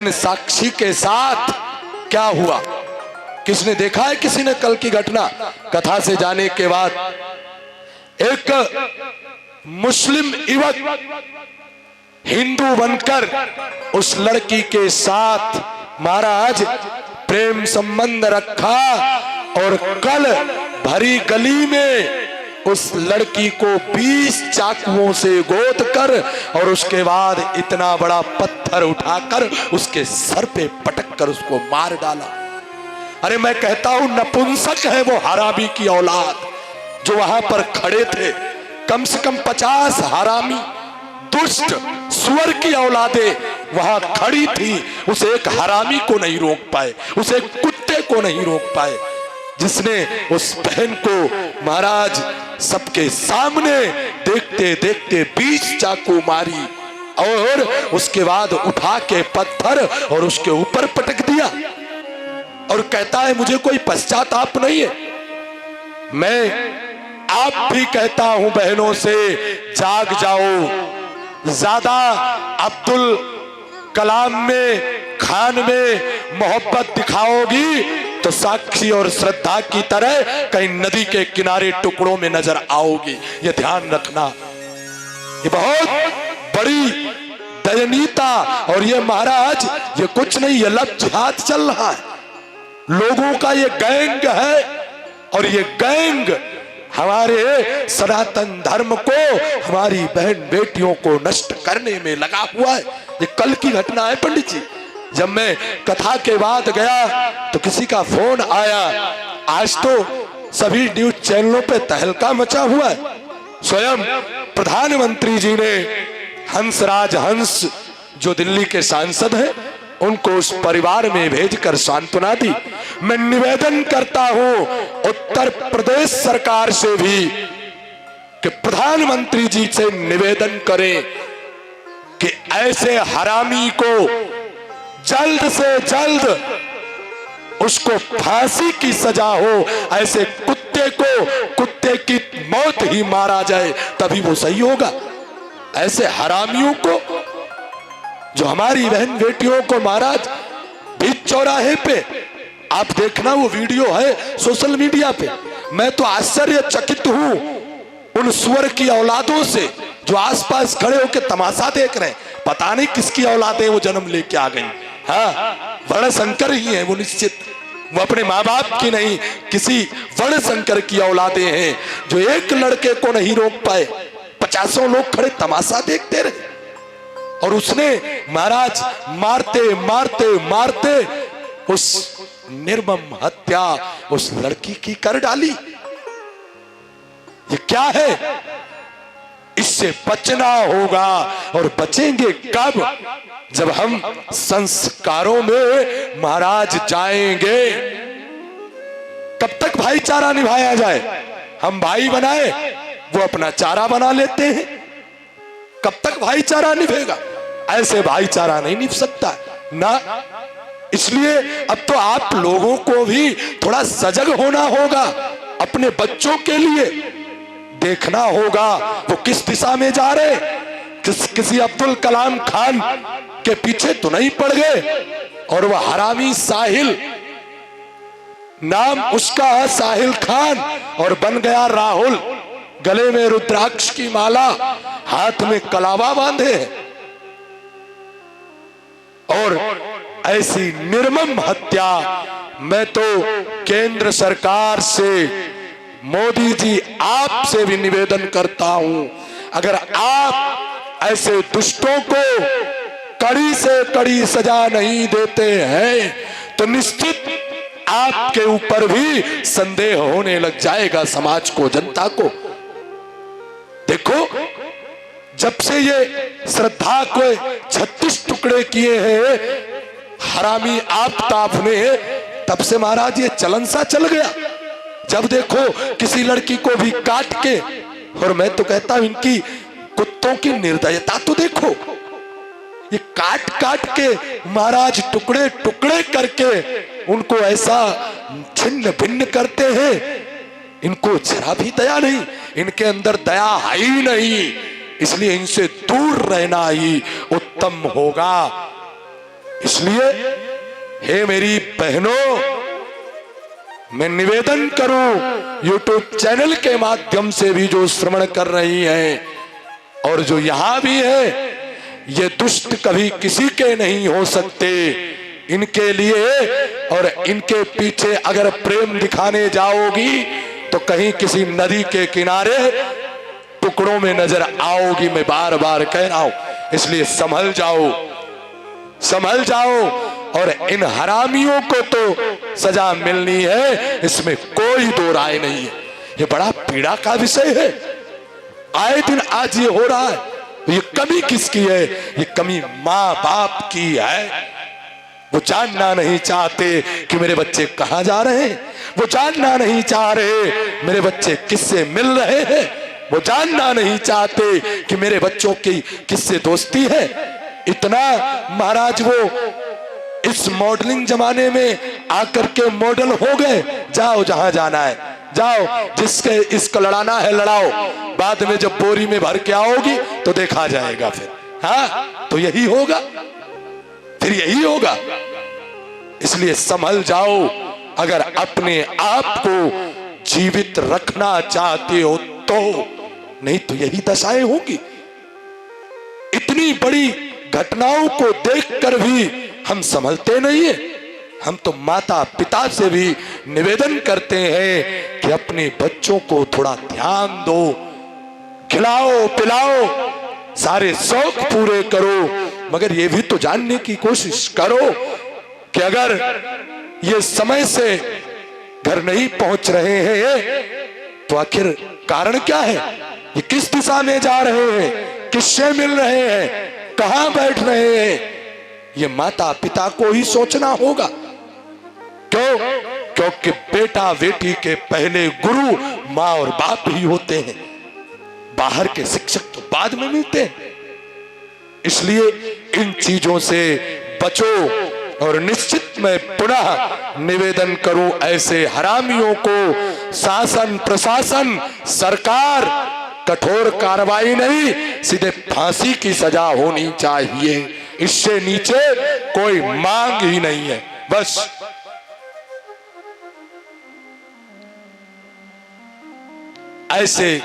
साक्षी के साथ क्या हुआ? किसने देखा है? किसी ने कल की घटना? कथा से जाने के बाद एक मुस्लिम युवक हिंदू बनकर उस लड़की के साथ महाराज प्रेम संबंध रखा और कल भरी गली में उस लड़की को 20 चाकुओं से गोद कर और उसके बाद इतना बड़ा पत्थर उठाकर उसके सर पे पटक कर उसको मार डाला। अरे मैं कहता हूं नपुंसक है वो हरामी की औलाद जो वहां पर खड़े थे। कम से कम 50 हरामी दुष्ट सुअर की औलादे वहां खड़ी थी। उसे एक हरामी को नहीं रोक पाए, उसे एक कुत्ते को नहीं रोक पाए, जिसने उस बहन को महाराज सबके सामने देखते देखते 20 चाकू मारी और उसके बाद उठा के पत्थर और उसके ऊपर पटक दिया और कहता है मुझे कोई पश्चाताप नहीं है। मैं आप भी कहता हूं बहनों से, जाग जाओ। ज्यादा अब्दुल कलाम में खान में मोहब्बत दिखाओगी तो साक्षी और श्रद्धा की तरह कहीं नदी के किनारे टुकड़ों में नजर आओगी। ये ध्यान रखना, ये बहुत बड़ी दयनीयता। और ये महाराज ये कुछ नहीं, ये लब जिहाद चल रहा है, लोगों का ये गैंग है और ये गैंग हमारे सनातन धर्म को, हमारी बहन बेटियों को नष्ट करने में लगा हुआ है। ये कल की घटना है पंडित जी। जब मैं कथा के बाद गया तो किसी का फोन आया। आज तो सभी न्यूज चैनलों पे तहलका मचा हुआ है। स्वयं प्रधानमंत्री जी ने हंसराज हंस जो दिल्ली के सांसद हैं उनको उस परिवार में भेजकर सांत्वना दी। मैं निवेदन करता हूं उत्तर प्रदेश सरकार से भी कि प्रधानमंत्री जी से निवेदन करें कि ऐसे हरामी को जल्द से जल्द उसको फांसी की सजा हो। ऐसे कुत्ते को कुत्ते की मौत ही मारा जाए तभी वो सही होगा। ऐसे हरामियों को जो हमारी बहन बेटियों को महाराज बीच चौराहे पे, आप देखना वो वीडियो है सोशल मीडिया पे। मैं तो आश्चर्यचकित हूं उन सुअर की औलादों से जो आसपास खड़े होकर तमाशा देख रहे हैं। पता नहीं किसकी औलादें वो जन्म लेके आ गई। हाँ, वर्ण शंकर ही है वो निश्चित, वो अपने माँ बाप की नहीं, किसी वर्ण शंकर की औलादें हैं जो एक लड़के को नहीं रोक पाए। 50 लोग खड़े तमाशा देखते रहे और उसने महाराज मारते मारते मारते उस निर्मम हत्या उस लड़की की कर डाली। ये क्या है? इससे बचना होगा। और बचेंगे कब? जब हम संस्कारों में महाराज जाएंगे। कब तक भाईचारा निभाया जाए? हम भाई बनाए, वो अपना चारा बना लेते हैं। कब तक भाईचारा निभेगा? ऐसे भाईचारा नहीं निभ सकता ना। इसलिए अब तो आप लोगों को भी थोड़ा सजग होना होगा। अपने बच्चों के लिए देखना होगा वो किस दिशा में जा रहे। किसी अब्दुल कलाम खान के पीछे तो नहीं पड़ गए। और वह हरामी साहिल, नाम उसका साहिल खान, और बन गया राहुल। गले में रुद्राक्ष की माला, हाथ में कलावा बांधे और ऐसी निर्मम हत्या। मैं तो केंद्र सरकार से, मोदी जी आपसे भी निवेदन करता हूं, अगर आप ऐसे दुष्टों को कड़ी से कड़ी सजा नहीं देते हैं तो निश्चित आपके ऊपर भी संदेह होने लग जाएगा समाज को, जनता को। देखो, जब से ये श्रद्धा को 36 टुकड़े किए हैं हरामी आप ने, तब से महाराज ये चलन सा चल गया। जब देखो किसी लड़की को भी काट के, और मैं तो कहता हूं इनकी कुत्तों की निर्दयता तो देखो, ये काट काट के महाराज टुकड़े टुकड़े करके उनको ऐसा छिन्न भिन्न करते हैं। इनको जरा भी दया नहीं, इनके अंदर दया है ही नहीं। इसलिए इनसे दूर रहना ही उत्तम होगा। इसलिए हे मेरी बहनों, मैं निवेदन करूं यूट्यूब चैनल के माध्यम से भी जो श्रवण कर रही हैं और जो यहां भी है, ये दुष्ट कभी किसी के नहीं हो सकते। इनके लिए और इनके पीछे अगर प्रेम दिखाने जाओगी तो कहीं किसी नदी के किनारे टुकड़ों में नजर आओगी। मैं बार बार कह रहा हूं, इसलिए संभल जाओ, संभल जाओ। और इन हरामियों को तो सजा मिलनी है, इसमें कोई दो राय नहीं है। ये बड़ा पीड़ा का विषय है, आए दिन आज ये हो रहा है। ये कमी किसकी है? ये कमी माँ बाप की है। वो जानना नहीं चाहते कि मेरे बच्चे कहां जा रहे हैं, वो जानना नहीं चाह रहे मेरे बच्चे किससे मिल रहे हैं, वो जानना नहीं चाहते कि मेरे बच्चों की किससे दोस्ती है। इतना महाराज वो इस मॉडलिंग जमाने में आकर के मॉडल हो गए। जाओ जहां जाना है जाओ, जिसके इसको लड़ाना है लड़ाओ, बाद में जब बोरी में भर के आओगी तो देखा जाएगा फिर। हाँ, तो यही होगा, फिर यही होगा। इसलिए संभल जाओ, अगर अपने आप को जीवित रखना चाहते हो तो, नहीं तो यही दशाएं होंगी। इतनी बड़ी घटनाओं को देखकर भी हम संभलते नहीं है। हम तो माता पिता से भी निवेदन करते हैं कि अपने बच्चों को थोड़ा ध्यान दो, खिलाओ पिलाओ, सारे शौक पूरे करो, मगर ये भी तो जानने की कोशिश करो कि अगर ये समय से घर नहीं पहुंच रहे हैं तो आखिर कारण क्या है? ये किस दिशा में जा रहे हैं, किससे मिल रहे हैं, कहां बैठ रहे हैं? ये माता पिता को ही सोचना होगा। क्यों? क्योंकि बेटा बेटी के पहले गुरु माँ और बाप ही होते हैं, बाहर के शिक्षक तो बाद में मिलते हैं। इसलिए इन चीजों से बचो। और निश्चित मैं पुनः निवेदन करूं, ऐसे हरामियों को शासन प्रशासन सरकार कठोर कार्रवाई नहीं, सीधे फांसी की सजा होनी चाहिए। इससे नीचे कोई मांग ही नहीं है। बस ऐसे